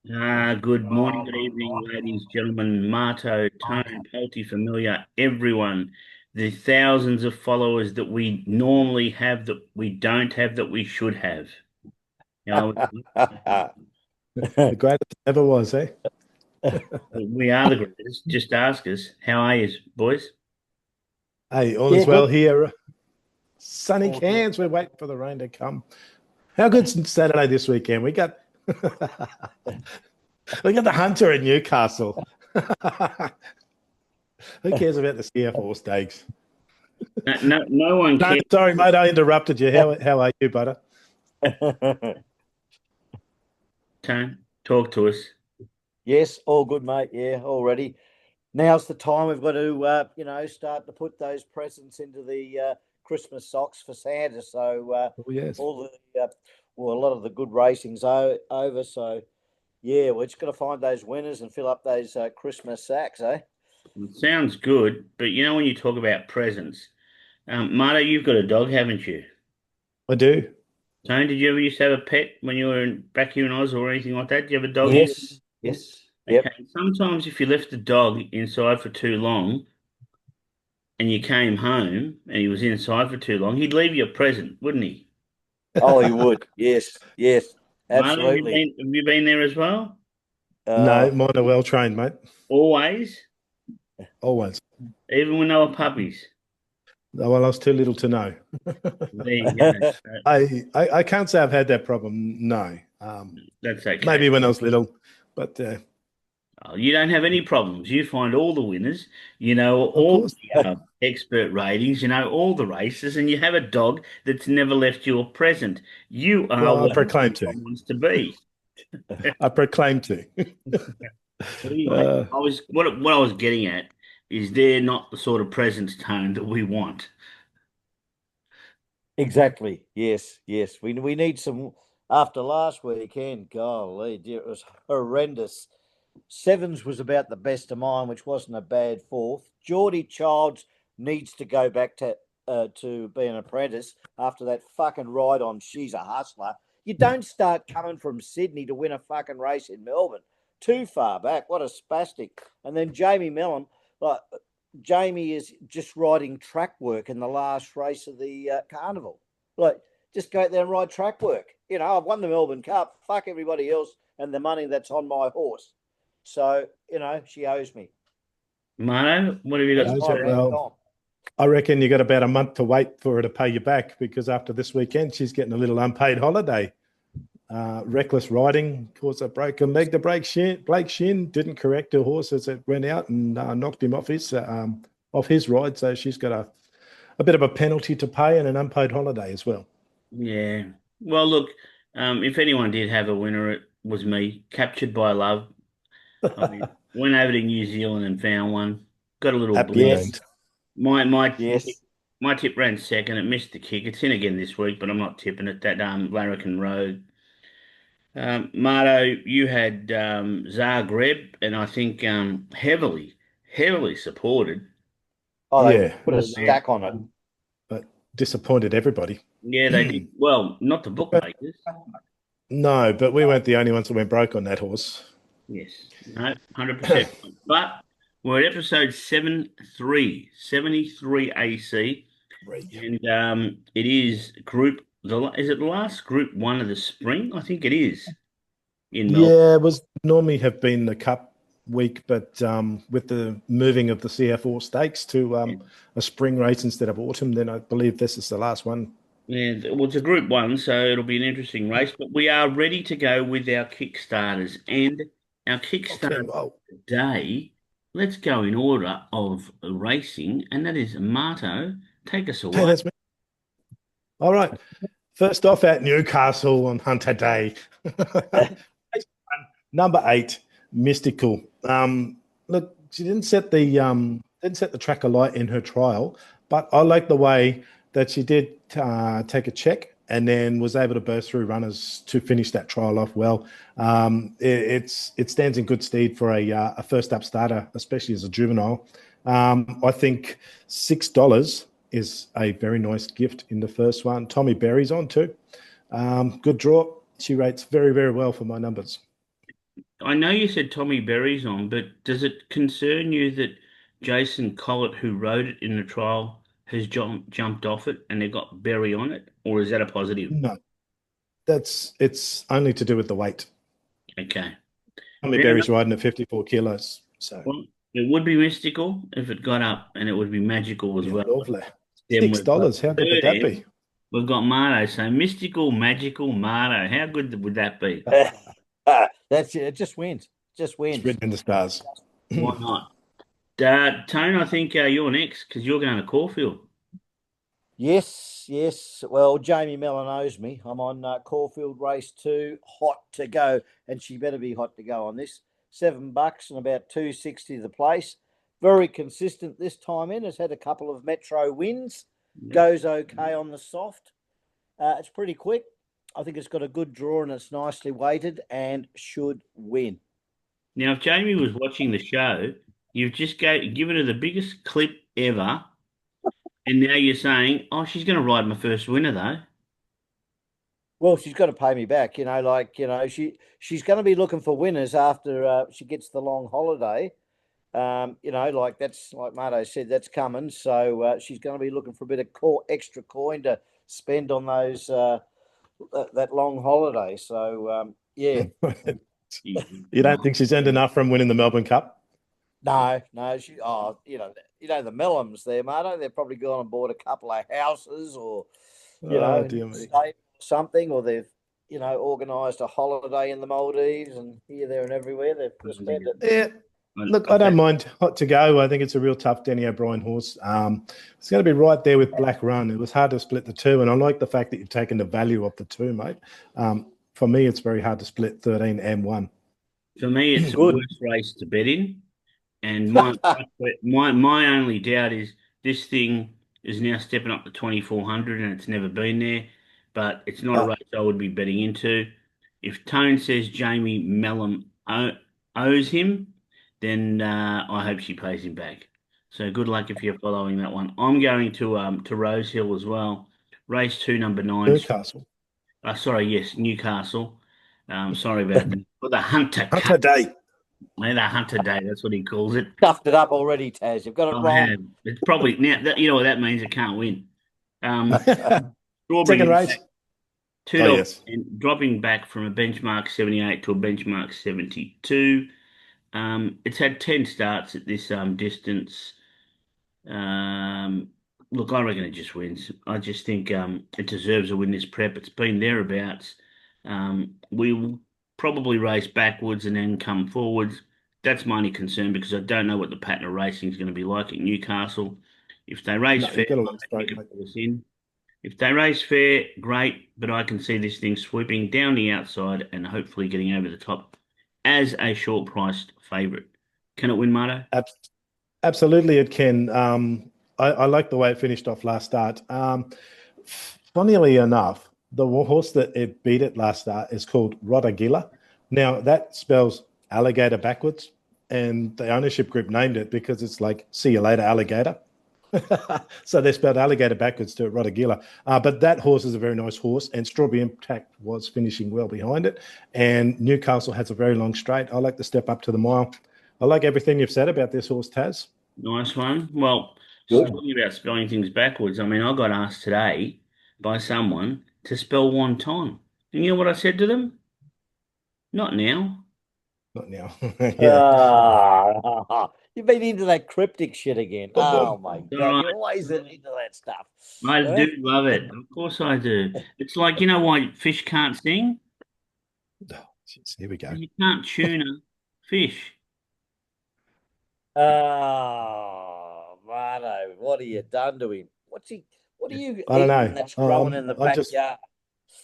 Good morning, good evening, ladies, gentlemen, Marto, Tone, Palti, Familiar, everyone. The thousands of followers that we normally have that we don't have that we should have. You know, The greatest ever was, eh? we are the greatest. Just ask us. How are you, boys? Hey, all Yeah, is well good. here. Sunny All good. Cairns. We're waiting for the rain to come. How good's Saturday this weekend? We got the Hunter in Newcastle. Who cares about the CF4 stakes? No one No, cares. sorry, mate. I interrupted you. How are you, butter? Tone, talk to us. Yes, all good, mate. Yeah, already. Now's the time we've got to, start to put those presents into the Christmas socks for Santa. So Oh yes. all a lot of the good racing's over. So yeah, we're just going to find those winners and fill up those Christmas sacks, eh? It sounds good, but when you talk about presents, Marto, you've got a dog, haven't you? I do. Tone, did you ever used to have a pet when you were back here in Oz or anything like that? Did you have a doggy? Yes, yes, Okay. yep. Sometimes if you left the dog inside for too long and you came home and he was inside for too long, he'd leave you a present, wouldn't he? Oh, he would. Yes, yes, Marta, absolutely. have you been there as well? Uh, No, mine are well trained, mate. Always, Always. even when they were puppies. Oh, well, I was too little to know. There you go. I can't say I've had that problem. No. That's okay. Maybe when I was little, but Oh, you don't have any problems. You find all the winners, you know of all course. the expert ratings, you know all the races, and you have a dog that's never left you a present. You are Well, I what proclaim to. everyone wants to be. I proclaim to. But anyway, Uh, what I was getting at is they're not the sort of presence tone that we want. Exactly. Yes. Yes. We need some after last weekend. Golly, dear, it was horrendous. Sevens was about the best of mine, which wasn't a bad fourth. Geordie Childs needs to go back to be an apprentice after that fucking ride on She's a Hustler. You don't start coming from Sydney to win a fucking race in Melbourne. Too far back. What a spastic. And then Jamie Mellon, like Jamie is just riding track work in the last race of the carnival. Like, just go out there and ride track work. You know, I've won the Melbourne Cup. Fuck everybody else and the money that's on my horse. So, she owes me. Mano, what have you got That's to my say? rant well, on. I reckon you got about a month to wait for her to pay you back because after this weekend, she's getting a little unpaid holiday. Reckless riding caused a broken leg. Blake Shin didn't correct her horse as it went out and knocked him off his ride. So she's got a bit of a penalty to pay and an unpaid holiday as well. Yeah. Well, look, if anyone did have a winner, it was me. Captured by love. I mean, went over to New Zealand and found one. Got a little Aptly blip. Yes, named. My my yes. my tip ran second. It missed the kick. It's in again this week, but I'm not tipping it. That Larrikin Road. Marto, you had Zagreb, and I think heavily supported. Oh, they Yeah, put a Yeah, stack on it. but disappointed everybody. yeah, they did well. Not the But bookmakers. no, but we weren't the only ones that went broke on that horse. Yes, no, 100%. But we're at episode 73 AC, and it is is it the last group one of the spring? I think it is in Melbourne. Yeah, it was normally have been the Cup week, but with the moving of the CF4 stakes to a spring race instead of autumn, then I believe this is the last one. Yeah, well, it's a group one, so it'll be an interesting race. But we are ready to go with our Kickstarters, and our Okay, Kickstarter well, today. Let's go in order of racing, and that is Marto. Take us hey, away. that's me. All right. First off, at Newcastle on Hunter Day, number 8, Mystical. Look, she didn't set the track alight in her trial, but I like the way that she did take a check and then was able to burst through runners to finish that trial off well. It stands in good stead for a first up starter, especially as a juvenile. I think $6 is a very nice gift in the first one. Tommy Berry's on too. Good draw. She rates very, very well for my numbers. I know you said Tommy Berry's on, but does it concern you that Jason Collett, who rode it in the trial, has jumped off it and they've got Berry on it? Or is that a positive? No, it's only to do with the weight. Okay. Tommy Fair Berry's enough. riding at 54 kilos, so Well, it would be mystical if it got up, and it would be magical as yeah, well. lovely. Then Six we've got dollars. How good would third that end. be? We've got Marto. So mystical, magical Marto. How good would that be? That's it. It just wins. Just It's wins. written in the stars. Why not? Tone, I think you're next because you're going to Caulfield. Yes, yes. Well, Jamie Mellon owes me. I'm on Caulfield Race 2, hot to go, and she better be hot to go on this. $7 and about 260 the place. Very consistent this time in. Has had a couple of Metro wins. Yep. Goes okay on the soft. It's pretty quick. I think it's got a good draw and it's nicely weighted and should win. Now, if Jamie was watching the show, you've just given her the biggest clip ever, and now you're saying, "Oh, she's going to ride my first winner, though." Well, she's got to pay me back, she's going to be looking for winners after she gets the long holiday. Like that's like Marto said, that's coming. So she's going to be looking for a bit of extra coin to spend on those that long holiday. So yeah, You don't think she's earned enough from winning the Melbourne Cup? no, the Mellams there, Marto. They've probably gone and bought a couple of houses, or Oh dear me. stayed something, or they've organised a holiday in the Maldives and here, there, and everywhere. They've just spent it. Yeah, look, I don't mind hot to go. I think it's a real tough Denny O'Brien horse. It's going to be right there with Black Run. It was hard to split the two, and I like the fact that you've taken the value of the two, mate. For me, it's very hard to split 13 and 1. For me, it's the Good. worst race to bet in. And my only doubt is this thing is now stepping up to 2,400 and it's never been there, but it's not a Ah, race I would be betting into. If Tone says Jamie Mellon owes him, then I hope she pays him back. So good luck if you're following that one. I'm going to Rose Hill as well. Race 2, number 9. Newcastle. Sorry, yes, Newcastle. Sorry about that. For the Hunter Cup. Hunter Day. The Hunter Day, that's what he calls it. Stuffed it up already, Taz. You've got it I wrong. have. It's probably now that you know what that means. It can't win. Um, Strawberry Second in race. fact, two Oh, dollars yes. and dropping back from a benchmark 78 to a benchmark 72. It's had 10 starts at this distance. Um, Look, I reckon it just wins. I just think it deserves a win this prep. It's been thereabouts. We will probably race backwards and then come forwards. That's my only concern because I don't know what the pattern of racing is going to be like at Newcastle. If they race No, fair, you've got to I learn reckon you straight, can mate. pull us in. If they race fair, great, but I can see this thing swooping down the outside and hopefully getting over the top as a short priced favourite. Can it win, Marto? Ab- Absolutely, it can. I like the way it finished off last start. Funnily enough, the horse that it beat it last start is called Rodagilla. Now, that spells alligator backwards, and the ownership group named it because it's like, see you later, alligator. So they spelled alligator backwards to Rodagilla. But that horse is a very nice horse, and Strawberry Impact was finishing well behind it. And Newcastle has a very long straight. I like the step up to the mile. I like everything you've said about this horse, Taz. Nice one. Well, Good. talking about spelling things backwards, I mean, I got asked today by someone to spell wonton. And you know what I said to them? Not now. Not now. Yeah. You've been into that cryptic shit again. Oh my All God, right. you're always into that stuff. I Huh? do love it. Of course I do. It's like, you know why fish can't sing? Oh, jeez, here we go. You can't tune a fish. Oh, Mano, what have you done to him? What are you I don't eating know. that's growing in the backyard?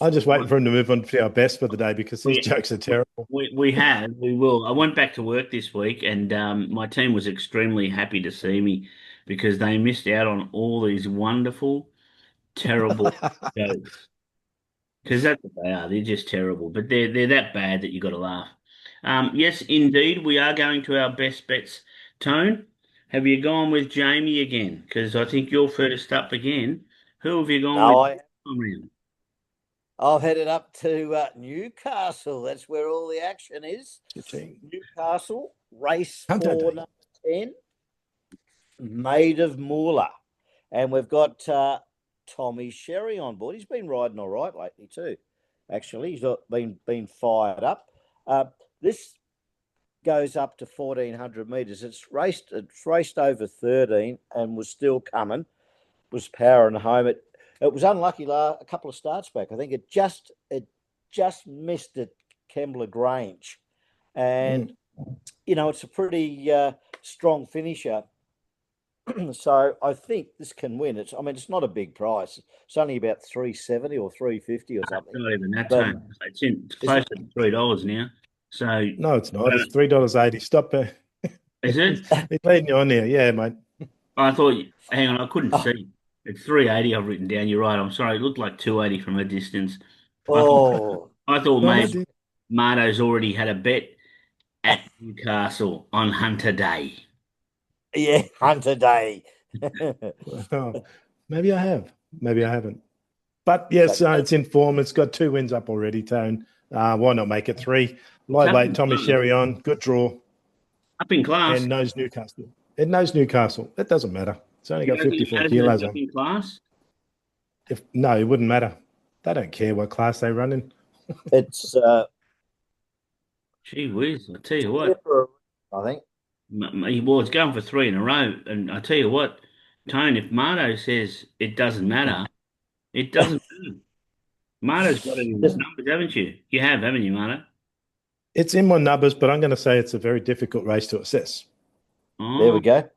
I'm just waiting Right. for him to move on to our best for the day because these We, jokes are terrible. we will. I went back to work this week and my team was extremely happy to see me because they missed out on all these wonderful, terrible jokes. Because that's what they are. They're just terrible, but they're that bad that you got to laugh. Yes, indeed, we are going to our best bets. Tone, have you gone with Jamie again? Because I think you're first up again. Who have you gone with No, this time round? I've headed up to Newcastle. That's where all the action is. Newcastle, race Hunter 4, Day. number 10, Maid of Moolah. And we've got Tommy Sherry on board. He's been riding all right lately too. Actually, he's been fired up. This goes up to 1,400 metres. It's raced over 13 and was still coming. Was powering home. It was unlucky a couple of starts back. I think it just missed at Kembla Grange, and it's a pretty strong finisher. So I think this can win. It's not a big price. It's only about 370 or 350 or It's something. not even that But time. It's closer to $3 now. So No, it's not. It's $3.80. Stop it. is it? He's leading you on there. Yeah, mate. I thought. Hang on, I couldn't see. It's 380. I've written down. You're right. I'm sorry. It looked like 280 from a distance. I thought. oh, I thought No, maybe Marto's already had a bet at Newcastle on Hunter Day. yeah, Hunter Day. well, maybe I have. Maybe I haven't. But yes, it's in form. It's got 2 wins up already, Tone. Why not make it 3? Lightweight, Tommy Sherry on. Good draw. Up in class. And knows Newcastle. It knows Newcastle. It doesn't matter. It's only got 54 kilos on. In class. No, it wouldn't matter. They don't care what class they run in. It's Gee whiz! I tell you what. I think. Well, it's going for 3 in a row, and I tell you what, Tone. If Marto says it doesn't matter, it doesn't matter. Marto's got it in his numbers, haven't you? You have, haven't you, Marto? It's in my numbers, but I'm going to say it's a very difficult race to assess. Oh, there we go.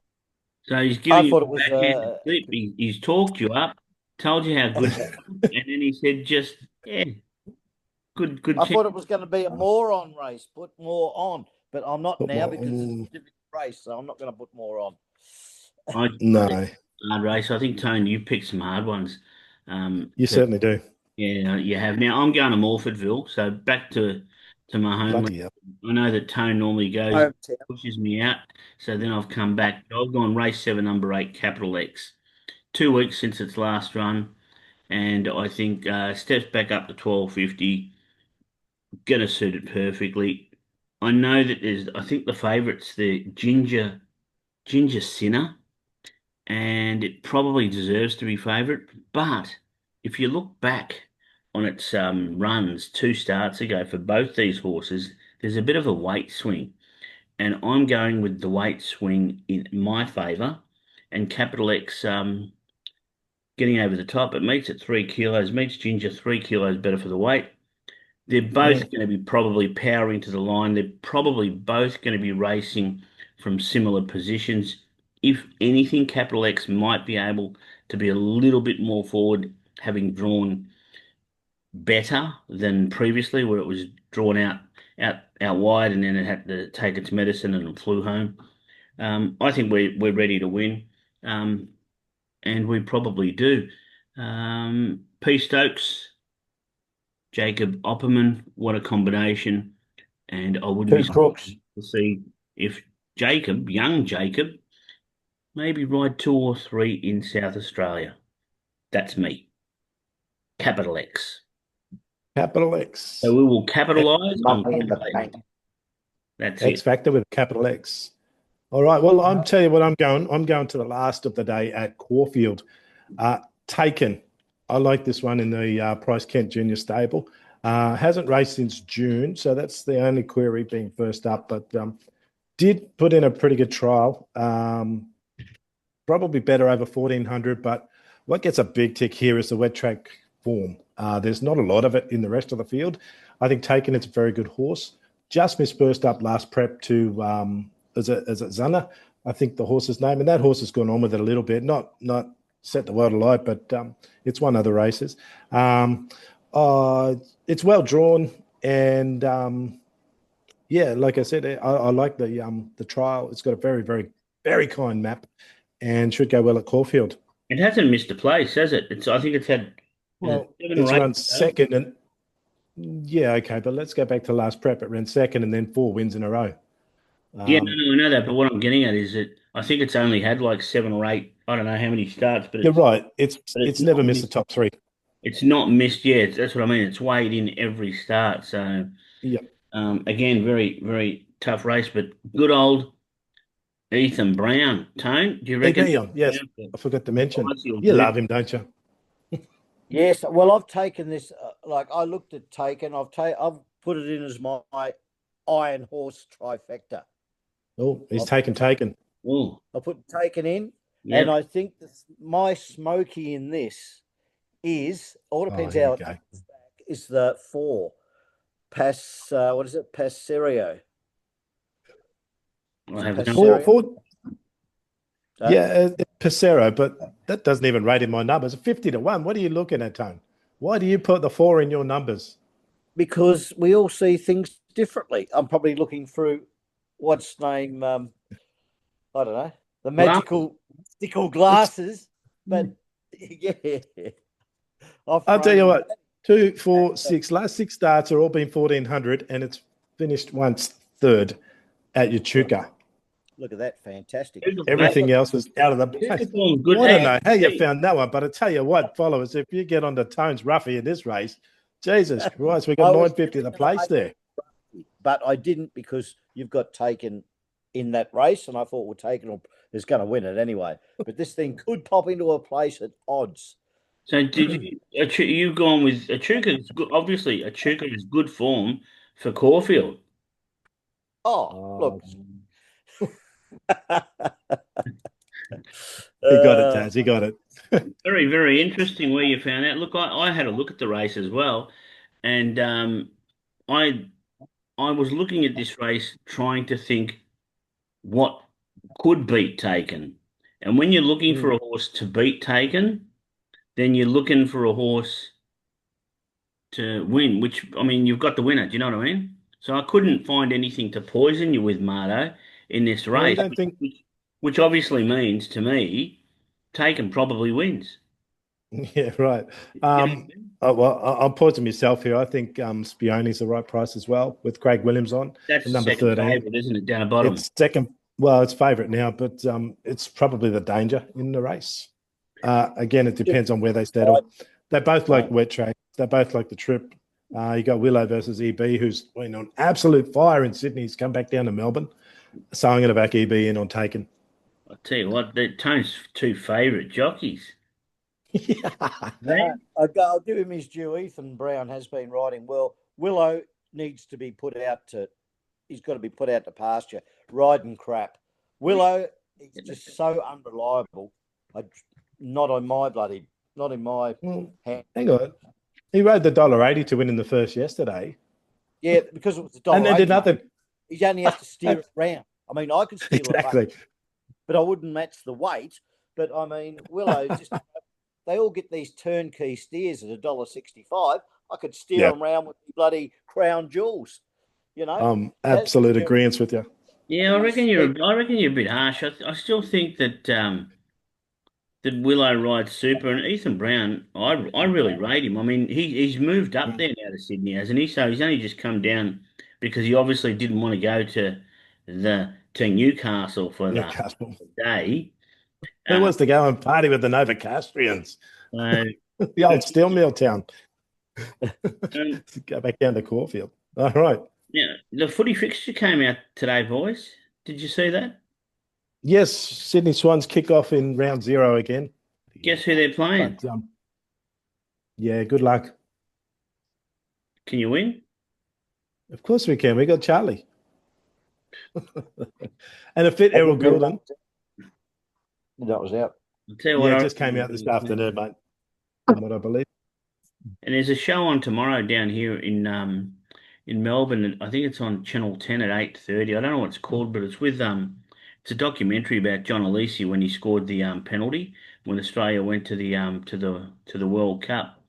So he's giving you thought a it was, backhand slip. He's talked you up, told you how good, and then he said, "Just good." I thought it was going to be a moron race. Put more on, but I'm not now because it's a difficult race, so I'm not going to put more on. No. Hard race. I think, Tone, you picked some hard ones. You certainly do. Yeah, you have. Now I'm going to Morfordville, so back to my home. Bloody hell. I know that Tone normally goes, pushes me out, so then I've come back. I've gone race 7, number 8, Capital X. 2 weeks since its last run, and I think steps back up to 1250. Gonna suit it perfectly. I know that I think the favourite's the Ginger Sinner, and it probably deserves to be favourite. But if you look back on its runs 2 starts ago for both these horses, there's a bit of a weight swing, and I'm going with the weight swing in my favour, and Capital X getting over the top. It meets at 3 kilos, meets Ginger 3 kilos better for the weight. They're both going to be probably powering to the line. They're probably both going to be racing from similar positions. If anything, Capital X might be able to be a little bit more forward, having drawn better than previously, where it was drawn out wide, and then it had to take its medicine and it flew home. I think we're ready to win, and we probably do. P Stokes. Jacob Opperman, what a combination. And I wouldn't be surprised to see if young Jacob, maybe ride 2 or 3 in South Australia. That's me. Capital X. Capital X. So we will capitalise on That's X it. Factor with a capital X. All right. Well, I'm tell you what I'm going. I'm going to the last of the day at Caulfield. Taken. I like this one in the Price Kent Junior stable. Hasn't raced since June, so that's the only query being first up. But did put in a pretty good trial. Probably better over 1,400. But what gets a big tick here is the wet track form. There's not a lot of it in the rest of the field. I think Taken, it's a very good horse. Just missed first up last prep to is it Zana? I think the horse's name, and that horse has gone on with it a little bit. Not set the world alight, but it's won other races. It's well drawn, and like I said, I like the trial. It's got a very, very, very kind map, and should go well at Caulfield. It hasn't missed a place, has it? I think it's had it's run second, and okay, but let's go back to last prep. It ran second, and then 4 wins in a row. I know that, but what I'm getting at is that I think it's only had like 7 or 8. I don't know how many starts, but you're right. It's never missed the top 3. it's not missed yet. That's what I mean. It's weighed in every start. So Yeah. again, very, very tough race, but good old Ethan Brown. Tone, do you reckon Egon, yes, Ethan Brown I forgot to mention. will You do? love him, don't you? Yes, well, I've taken this. Like I looked at Taken, I've put it in as my Iron Horse trifecta. Oh, he's I've taken. Oh, I put Taken in, and yep. I think that my smoky in this is all Oh, depends here we how it go. comes back. Is the four what is it? Passerio. I Is it have no Four, Passerio? idea. four, Huh? yeah, Pesero, but that doesn't even rate in my numbers. 50-1. What are you looking at, Tone? Why do you put the four in your numbers? Because we all see things differently. I'm probably looking through what's name. I don't know, the Glasses. mystical It's, glasses, but yeah, I've I'll tell you thrown what, two, four, six. Last six starts are all been 1400, and it's finished once third at Yachuka. look at that, fantastic. And I've Everything got else is out of the place. Superform's good. Well, I don't Hey, know how you hey, found that one, but I tell you what, followers, if you get on the Tones Ruffy in this race, Jesus Christ, we got I was 950 never the going to place make there. it, but I didn't because you've got Taken in that race, and I thought well, Taken is going to win it anyway. But this thing could pop into a place at odds. so did you? You gone with Achuka? Is good. Obviously, Achuka is good form for Caulfield. Oh, Oh, look. he got it, uh, Taz. He got it. Very, very interesting where you found out. Look, I had a look at the race as well, and I I was looking at this race trying to think what could beat Taken. And when you're looking for Mm. a horse to beat Taken, then you're looking for a horse to win, which I mean, you've got the winner. Do you know what I mean? So I couldn't find anything to poison you with, Marto, in this Well, you race, don't think, which obviously means to me, Taken probably wins. yeah, right. You know what I mean? Oh, well, I'm pausing myself here. I think Spione's the right price as well with Craig Williams on That's and the number second 13. favourite, isn't it, down the bottom? It's second, well, it's favourite now, but it's probably the danger in the race. Again, it just depends on where they right. settle. They both like No. wet track. They both like the trip. You got Willow versus EB, who's been on absolute fire in Sydney. He's come back down to Melbourne. So I'm going to back EB in on Taken. I'll tell you what, the Tone's two favourite jockeys. Yeah. Hey? No, I'll give him his due. Ethan Brown has been riding well. Willow needs to be put out to. He's got to be put out to pasture. Riding crap. Willow is just so unreliable. I, not in my Well, hand. hang on. He rode the $1.80 to win in the first yesterday. Yeah, because it was a And dollar then did eighty. nothing. He only has to steer it round. I mean, I could steer it back, Exactly. but I wouldn't match the weight. But I mean, Willow just they all get these turnkey steers at $1.65. I could steer Yeah. them around with the bloody crown jewels. You know, that's Absolute agreement with you. Yeah, he's he, I reckon you're a bit harsh. I still think that Willow rides super, and Ethan Brown, I really rate him. I mean, he's moved up Mm. there now to Sydney, hasn't he? So he's only just come down because he obviously didn't want to go to Newcastle for the Newcastle. day. Who Uh, wants to go and party with the Novocastrians? so The old steel mill town. um, Go back down to Caulfield. All right. yeah, the footy fixture came out today, boys. Did you see that? Yes, Sydney Swans kick off in round 0 again. Guess who they're playing? But yeah, good luck. Can you win? Of course we can. We got Charlie. And a fit I Errol didn't know Goulden. that was out. I'll tell you what, Yeah, I it reckon just came they're out this gonna play. afternoon, mate, from what I believe. And there's a show on tomorrow down here in Melbourne. I think it's on Channel 10 at 8:30. I don't know what it's called, but it's with it's a documentary about John Alesi when he scored the penalty when Australia went to the World Cup.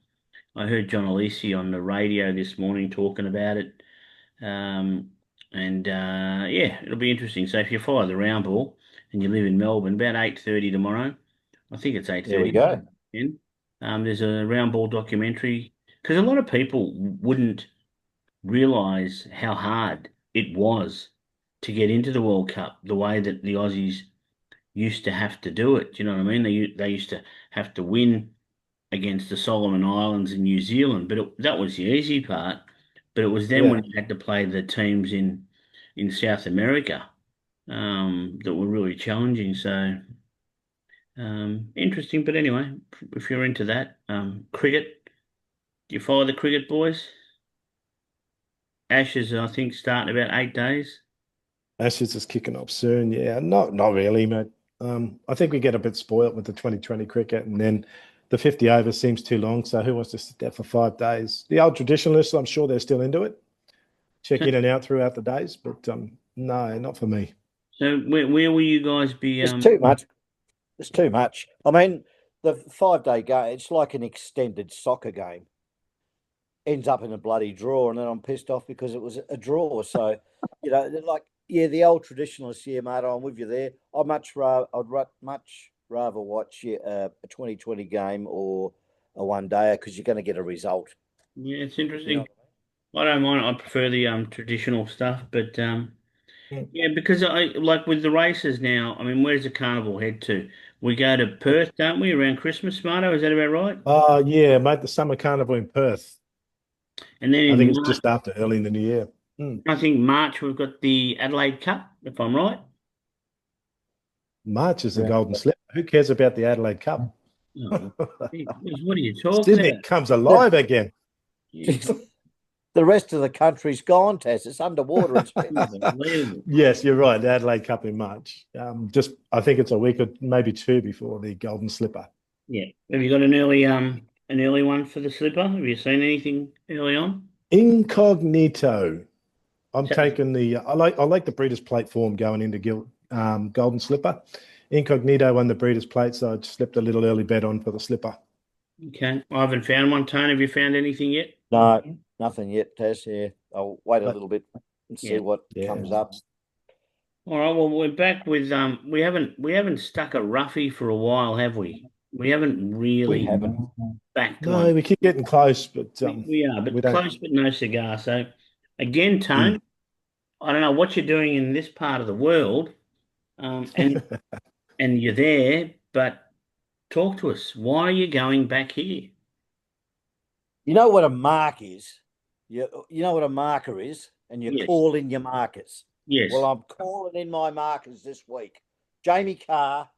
I heard John Alesi on the radio this morning talking about it. Um, and yeah, it'll be interesting. So if you follow the round ball and you live in Melbourne, about 8:30 tomorrow, I think it's There we 8:30. go. There's a round ball documentary because a lot of people wouldn't realize how hard it was to get into the World Cup the way that the Aussies used to have to do it. Do you know what I mean? They used to have to win against the Solomon Islands in New Zealand, but that was the easy part. But it was then Yeah. when you had to play the teams in South America that were really challenging. So interesting. But anyway, if you're into that, cricket, do you follow the cricket, boys? Ashes, I think, start in about 8 days. Ashes is kicking off soon. Yeah, not really, mate. I think we get a bit spoilt with the 2020 cricket, and then the 50 overs seems too long. So who wants to sit there for 5 days? The old traditionalists, I'm sure they're still into it. Check So, in and out throughout the days, but no, not for me. so where will you guys be? It's too much. It's too much. I mean, the 5 day game, it's like an extended soccer game. Ends up in a bloody draw, and then I'm pissed off because it was a draw. So, they're like, yeah, the old traditionalists, yeah, mate, I'm with you there. I'd much rather watch a 2020 game or a one dayer because you're going to get a result. Yeah, it's You know, interesting. I don't mind. I prefer the traditional stuff, but Mm. yeah, because I like with the races now. I mean, where's the carnival head to? We go to Perth, don't we, around Christmas, Smarto? Is that about right? Oh, yeah, mate, the summer carnival in Perth. And then I think in it's March, just after early in the new year. Mm. I think March we've got the Adelaide Cup, if I'm right. March is the yeah. golden slip. Who cares about the Adelaide Cup? Oh, what are you talking Sydney about? comes The, alive again. Yeah, the rest of the country's gone, Tess. It's underwater. It's finished. unbelievable. Yes, you're right. The Adelaide Cup in March. Just I think it's a week or maybe two before the Golden Slipper. Yeah. Have you got an early one for the slipper? Have you seen anything early on? Incognito. I'm So- taking the. I like the Breeders' Plate form going into Golden Slipper. Incognito won the Breeders' Plate, so I slipped a little early bet on for the slipper. Okay. I haven't found one. Tone, have you found anything yet? No, nothing yet, Tess. Yeah, I'll wait a But little bit and see Yeah. what yeah, comes up. All right. Well, we're back with we haven't stuck a roughie for a while, have we? We haven't We really haven't. backed no, one. we keep getting close, but We are, we but don't. close, but no cigar. So again, Mm. Tone, I don't know what you're doing in this part of the world, and you're there, but talk to us. Why are you going back here? You know what a mark is? You know what a marker is, and you Yes. call in your markers. Well, Yes. I'm calling in my markers this week. Jamie Carr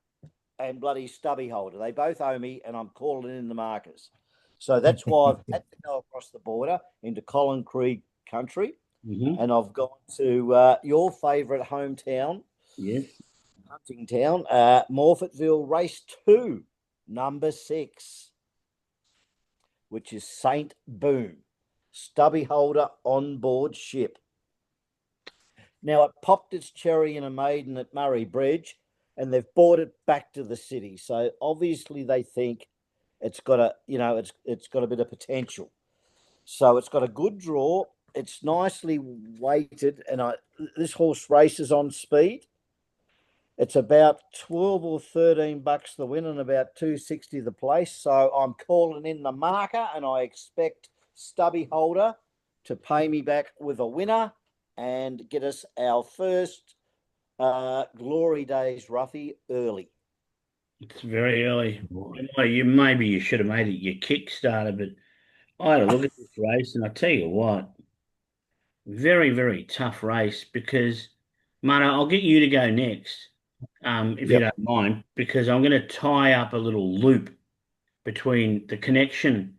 and bloody Stubby Holder. They both owe me, and I'm calling in the markers. So that's why I've had to go across the border into Collin Creek country, Hmm. and I've gone to your favourite hometown, Yes. hunting town, Morfettville Race 2, number 6, which is Saint Boom, Stubby Holder on board ship. Now, it popped its cherry in a maiden at Murray Bridge, and they've brought it back to the city. So obviously they think it's got it's got a bit of potential. So it's got a good draw. It's nicely weighted, and this horse races on speed. It's about 12 or 13 bucks the win and about 260 the place. So I'm calling in the marker, and I expect Stubby Holder to pay me back with a winner and get us our first Glory Days roughie early. It's very early. Maybe you should have made it your Kickstarter, but I had a look at this race, and I tell you what, very, very tough race because, Mano, I'll get you to go next, if you Yep, don't mind, because I'm going to tie up a little loop between the connection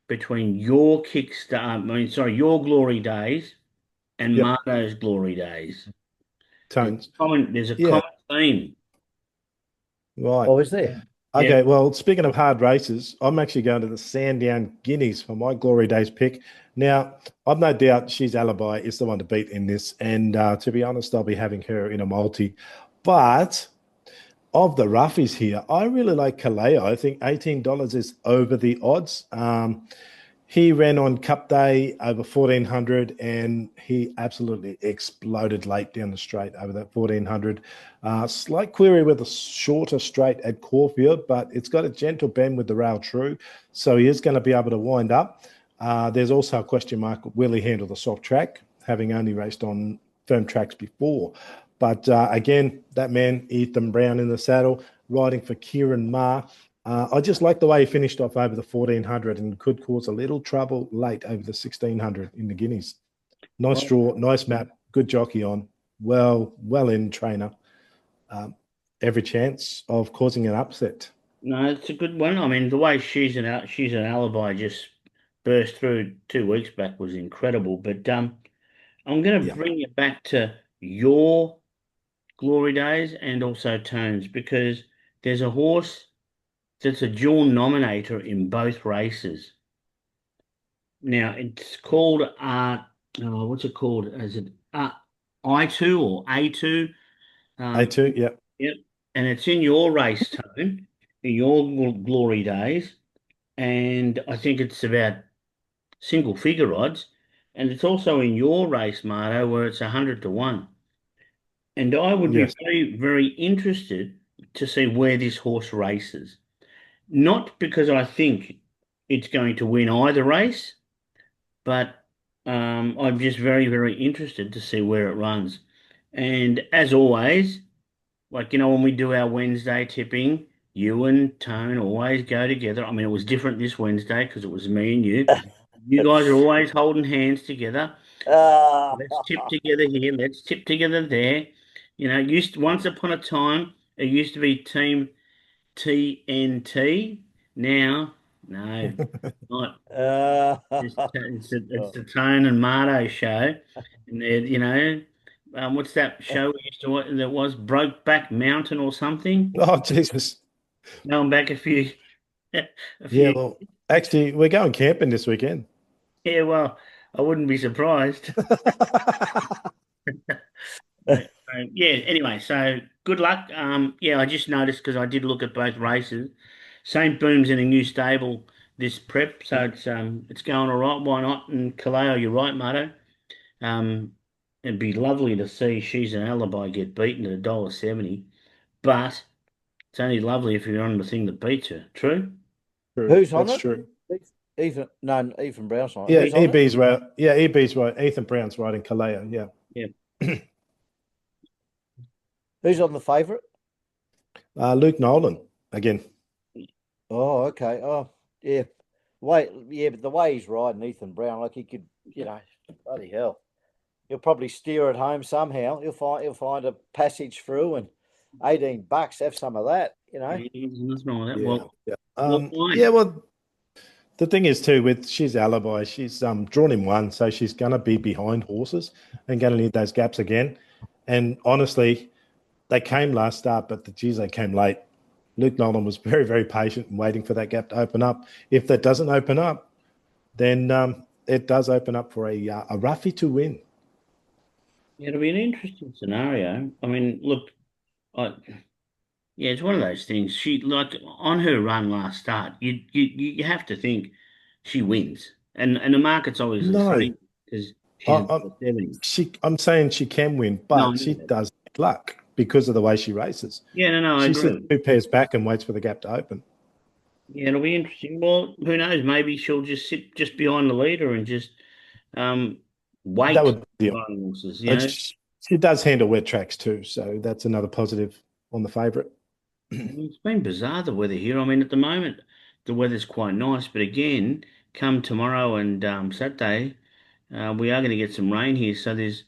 between your your glory days and yep. Mano's glory days. There's Tones. there's a Yeah, common theme. right. Oh, is there? Yeah. Okay, well, speaking of hard races, I'm actually going to the Sandown Guineas for my Glory Days pick. Now, I've no doubt she's Alibi is the one to beat in this, and to be honest, I'll be having her in a multi. But of the roughies here, I really like Kaleo. I think $18 is over the odds. He ran on Cup Day over 1400 and he absolutely exploded late down the straight over that 1400. Slight query with a shorter straight at Caulfield, but it's got a gentle bend with the rail true. So he is going to be able to wind up. There's also a question mark, will he handle the soft track, having only raced on firm tracks before? But again, that man, Ethan Brown in the saddle, riding for Kieran Ma. I just like the way he finished off over the 1400 and could cause a little trouble late over the 1600 in the Guineas. Nice Well, draw, nice map, good jockey on, well in trainer. Um, every chance of causing an upset. no, it's a good one. I mean, the way she's an alibi just burst through 2 weeks back was incredible. But I'm going to Yeah, bring you back to your glory days and also Tones because there's a horse that's a dual nominator in both races. Now it's called what's it called? Is it I2 or A2? Um, A2, yeah. yep. And it's in your race, Tone, in your glory days, and I think it's about single figure odds, and it's also in your race, Marto, where it's 100 to 1. And I would be Yes. very, very interested to see where this horse races. Not because I think it's going to win either race, but I'm just very, very interested to see where it runs. And as always, like, when we do our Wednesday tipping, you and Tone always go together. I mean, it was different this Wednesday because it was me and you. You guys are always holding hands together. Ah, Let's tip together here. Let's tip together there. Once upon a time, it used to be Team TNT. Now, no, not. It's oh, the Tone and Marto show, and what's that show we used to watch that was Brokeback Mountain or something? Oh, Jesus. Going back a Yeah, few. well, actually, we're going camping this weekend. Yeah, well, I wouldn't be surprised. Yeah. Anyway, so good luck. Yeah, I just noticed because I did look at both races. St. Boom's in a new stable this prep, so it's going all right. Why not? And Kaleo, you're right, Mato. Um, it'd be lovely to see She's an Alibi get beaten at $1.70, but it's only lovely if you're on the thing that beats her. True? True. who's on That's it? true. Ethan, no, Ethan Brown's on it. Yeah, Who's on it? EB's right. Yeah, EB's right. Ethan Brown's right in Kalea. Yeah. Yeah. Who's on the favourite? Luke Nolan again. Oh, okay. Oh, yeah. But the way he's riding Ethan Brown, like he could, bloody hell. He'll probably steer it home somehow. He'll find a passage through and $18, have some of that, Yeah, there's nothing wrong with that. Yeah. Yeah. Well, Yeah. fine. Well, the thing is too with she's alibi. She's drawn in one, so she's gonna be behind horses and gonna need those gaps again. And honestly, they came last start, but geez, they came late. Luke Nolan was very, very patient and waiting for that gap to open up. If that doesn't open up, then it does open up for a roughie to win. Yeah, it'll be an interesting scenario. I mean, look, I, yeah, it's one of those things. She like on her run last start, you have to think she wins, and the market's obviously No, saying because I, she's I, 70. I'm saying she can win, No, I but know she that. does need luck because of the way she races. Yeah, no, I She sits agree. two pairs back and waits for the gap to open. Yeah, it'll be interesting. Well, who knows? Maybe she'll just sit just behind the leader and just um That wait would be. for horses. And she does handle wet tracks too, so that's another positive on the favourite. It's been bizarre the weather here. I mean, at the moment the weather's quite nice, but again, come tomorrow and Saturday, we are going to get some rain here. So there's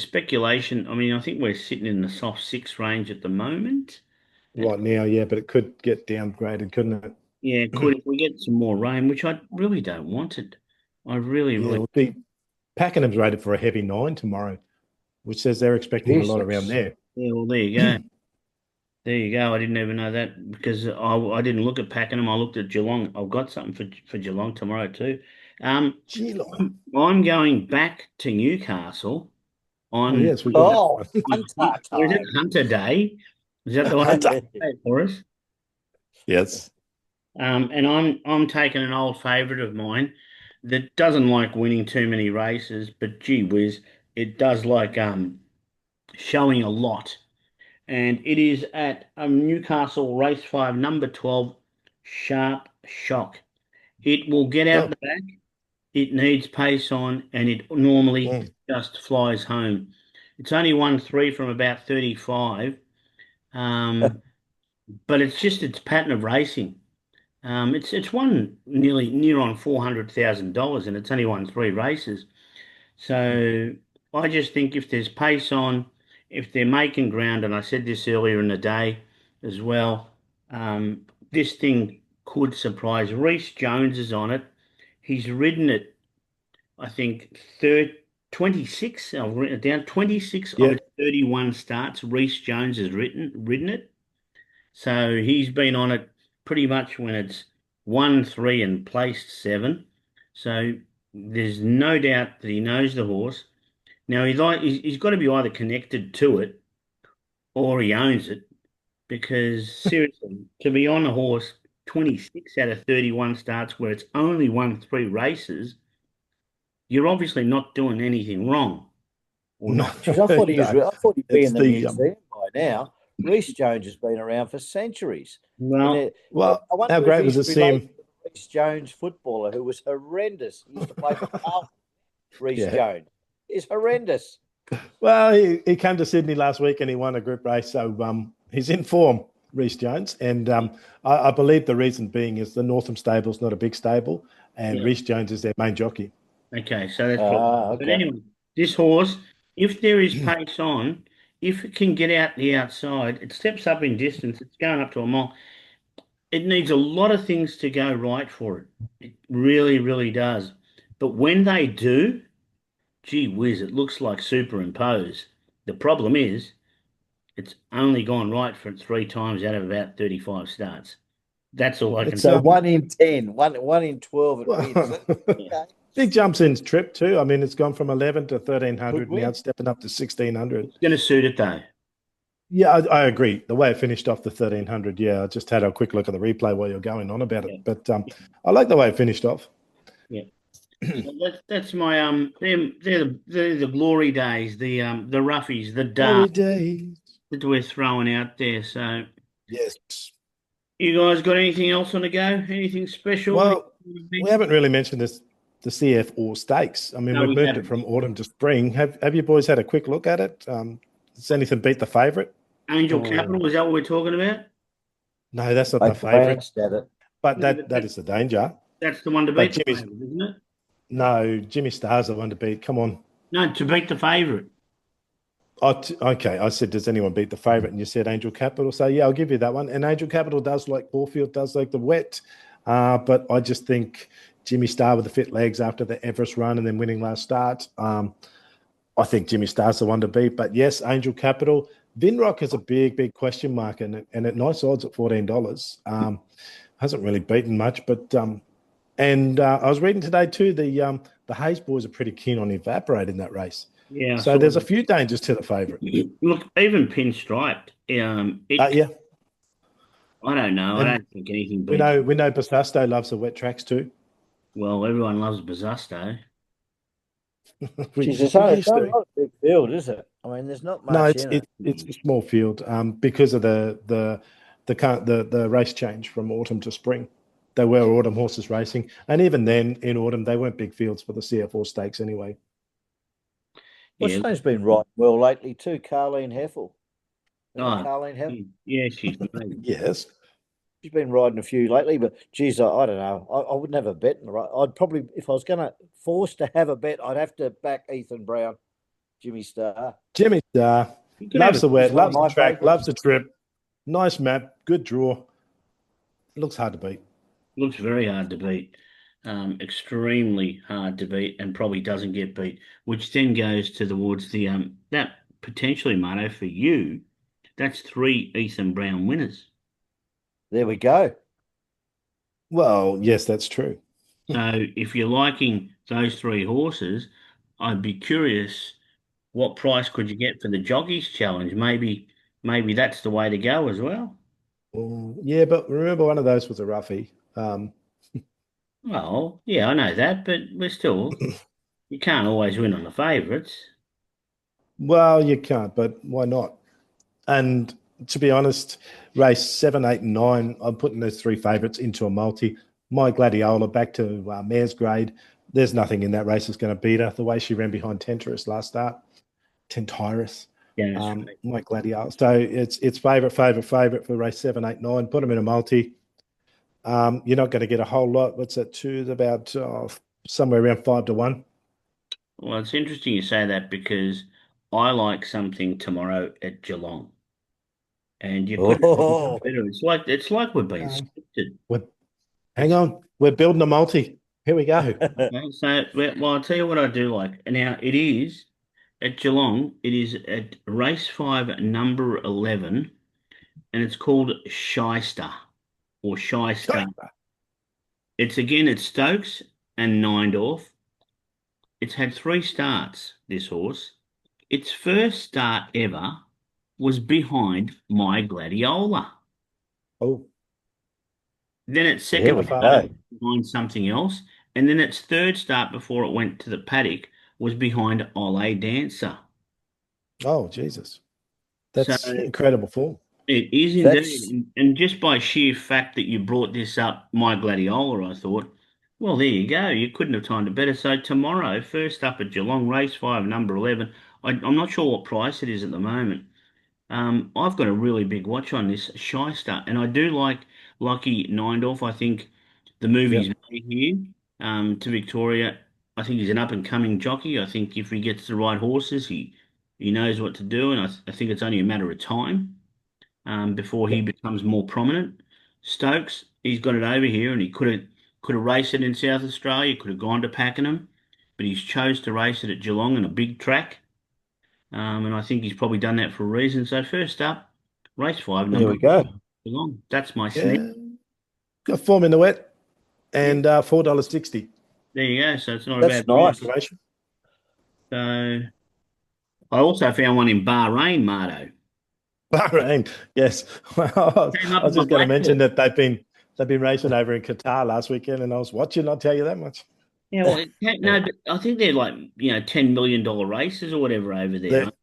speculation. I mean, I think we're sitting in the soft six range at the moment. It, Right now, yeah, but it could get downgraded, couldn't it? yeah, it could if we get some more rain, which I really don't want it. I really, Yeah, it really. would be. Pakenham's rated for a heavy 9 tomorrow, which says they're expecting a lot around Jesus. there. Yeah, well, there you go. There you go. I didn't even know that because I didn't look at Pakenham. I looked at Geelong. I've got something for Geelong tomorrow too. Um, Geelong. I'm going back to Newcastle Oh on yes, we got that Oh, one. Hunter what is it, time. Hunter Day? Is that the one Hunter. you say for us? Yes. And I'm taking an old favourite of mine that doesn't like winning too many races, but gee whiz, it does like showing a lot. And it is at Newcastle Race 5, number 12, Sharp Shock. It will get out Oh, the back. It needs pace on, and it normally mm. just flies home. It's only won three from about 35. Um, but it's just its pattern of racing. It's won nearly near on $400,000 and it's only won three races. So I just think if there's pace on, if they're making ground, and I said this earlier in the day as well, this thing could surprise. Reece Jones is on it. He's ridden it, I think, 26. I've written it down. 26 of Yeah, his 31 starts. Reece Jones has ridden it. So he's been on it pretty much when it's won three and placed seven. So there's no doubt that he knows the horse. Now he's got to be either connected to it or he owns it because seriously, to be on a horse 26 out of 31 starts where it's only won three races, you're obviously not doing anything wrong or no, not. Geez, I thought no, I thought he'd be it's in the the museum by now. Reece Jones has been around for centuries, and Well, I how wonder if great was he's to see related him? to the Reece Jones footballer who was horrendous. He used to play for Carlton. Reece Yeah. Jones is horrendous. Well, he came to Sydney last week and he won a group race, so he's in form, Reece Jones, and I believe the reason being is the Northam stable's not a big stable, and yeah. Reece Jones is their main jockey. Okay, so that's probably. Ah, But okay. anyway, this horse, if there is pace on, if it can get out the outside, it steps up in distance. It's going up to a mile. It needs a lot of things to go right for it. It really, really does. But when they do, gee whiz, it looks like superimpose. The problem is, it's only gone right for it three times out of about 35 starts. That's all I can It's So 1 in 10, one in 12 it wins. say. Okay. big jumps in trip too. I mean, it's gone from 11 to Could 1300, now win. it's stepping up to 1600. It's going to suit it though. Yeah, I agree. The way it finished off the 1300, yeah, I just had a quick look at the replay while you're going on about it, Yeah, but I like the way it finished off. yeah. So that's my they're the glory days, the roughies, the Glory dark days. that we're throwing out there. So Yes. you guys got anything else on the go? Anything special? Well, we haven't really mentioned this, the CF or stakes. I mean, No, we've we moved it haven't. from autumn to spring. Have you boys had a quick look at it? Does anything beat the favourite? Angel Oh, Capital, is that what we're talking about? No, that's not I the favourite, glanced at it. but No, but that is the danger. that's the one to But beat the favourite, isn't it? Jimmy Star's the one to beat. Come on. No, to beat the favourite. Okay, I said, does anyone beat the favourite? And you said Angel Capital. So, yeah, I'll give you that one. And Angel Capital does like Caulfield, does like the wet. But I just think Jimmy Star with the fit legs after the Everest run and then winning last start. I think Jimmy Star's the one to beat. But yes, Angel Capital. Vinrock is a big question mark, and at nice odds at $14. Hasn't really beaten much, but I was reading today too. The Hayes boys are pretty keen on Evaporate in that race. Yeah, I So saw there's a that. few dangers to the favourite. Look, even pinstriped. It. Yeah, I don't know. I and don't think anything we beats. know Basasto loves the wet tracks too. Well, everyone loves Bazasto. we Geez, we it's used not to. a big field, is it? I mean, there's not No, much in it. it's a small field because of the race change from autumn to spring. They were autumn horses racing, and even then in autumn they weren't big fields for the CF4 stakes anyway. What's Yeah. her name's been riding well lately too? Carleen Heffel. Remember Oh, Carleen Heffel? yeah, she's amazing. Yes. She's been riding a few lately, but geez, I don't know. I wouldn't have a bet in the right. I'd probably, if I was going to force to have a bet, I'd have to back Ethan Brown, Jimmy Star. Jimmy Star You could have loves it. the He's wet, one of loves the my track, favourites. loves the trip. Nice map, good draw. Looks hard to beat. Looks very hard to beat. Extremely hard to beat, and probably doesn't get beat, which then goes towards the that potentially, Marto, for you, that's three Ethan Brown winners. There we go. Well, yes, that's true. So if you're liking those three horses, I'd be curious what price could you get for the Jockeys Challenge? Maybe that's the way to go as well. Yeah, but remember one of those was a roughie. Well, yeah, I know that, but we're still you can't always win on the favourites. Well, you can't, but why not? And to be honest, race 7, 8, and 9, I'm putting those three favourites into a multi. My Gladiola back to mare's grade. There's nothing in that race that's going to beat her. The way she ran behind Tenturus last start, Tentyrus. Yeah, that's right. Mike Gladiator. So it's favourite for race 7, 8, 9. Put them in a multi. You're not going to get a whole lot. What's that? Two, about somewhere around 5 to 1. Well, it's interesting you say that because I like something tomorrow at Geelong, and you couldn't do Oh, better. It's like we're being Um, scripted. we're, hang It's on, we're building a multi. Here we go. okay. So, well, I'll tell you what I do like. Now, it is at Geelong. It is at race 5, number 11, and it's called Shyster or Shyster. It's again at Stokes and Nindorf. It's had 3 starts, this horse. Its first start ever was behind My Gladiola. Oh, Then its there second we far start go. back. was behind something else. And then its third start before it went to the paddock was behind Ole Dancer. Oh, Jesus. So That's incredible form. it is indeed. That's And just by sheer fact that you brought this up, My Gladiola, I thought, well, there you go. You couldn't have timed it better. So tomorrow, first up at Geelong, race 5, number 11. I'm not sure what price it is at the moment. I've got a really big watch on this Shyster, and I do like Lucky Nindorf. I think the movie's Yep. made here to Victoria. I think he's an up and coming jockey. I think if he gets the right horses, he knows what to do, and I think it's only a matter of time before he Yep. becomes more prominent. Stokes, he's got it over here, and he could have raced it in South Australia. Could have gone to Pakenham, but he's chose to race it at Geelong in a big track. And I think he's probably done that for a reason. So first up, race 5, there number we go. along. That's my sneak. Yeah. Got form in the wet Yeah, and $4.60. there you go. So it's not a That's bad price. nice. Reservation. So I also found one in Bahrain, Marto. Bahrain. Yes. Well, Came I up was in my just going to black mention book. that they've been racing over in Qatar last weekend, and I was watching. I'll tell you that much. Yeah, well, no, but I think they're like, $10 million races or whatever over there, The, aren't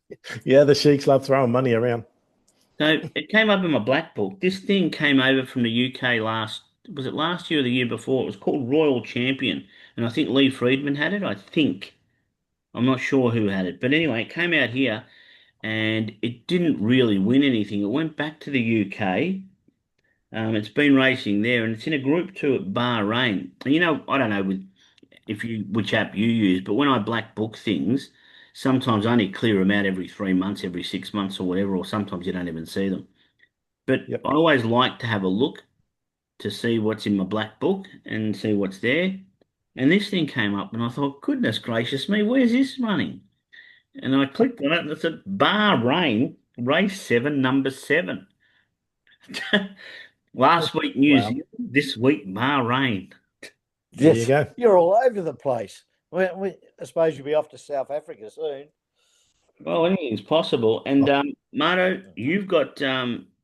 they? yeah, the sheiks love throwing money around. So it came up in my black book. This thing came over from the UK was it last year or the year before? It was called Royal Champion. And I think Lee Friedman had it, I think. I'm not sure who had it. But anyway, it came out here and it didn't really win anything. It went back to the UK. It's been racing there, and it's in a Group 2 at Bahrain. And I don't know which app you use, but when I black book things, sometimes I only clear them out every 3 months, every 6 months, or whatever, or sometimes you don't even see them. But Yep. I always like to have a look to see what's in my black book and see what's there. And this thing came up, and I thought, goodness gracious me, where's this running? And I clicked on it and it said Bahrain, race 7, number 7. Last week, New Wow. Zealand, this week, Bahrain. There you Yes, go. you're all over the place. I suppose you'll be off to South Africa soon. Well, anything's possible. And Marto, you've got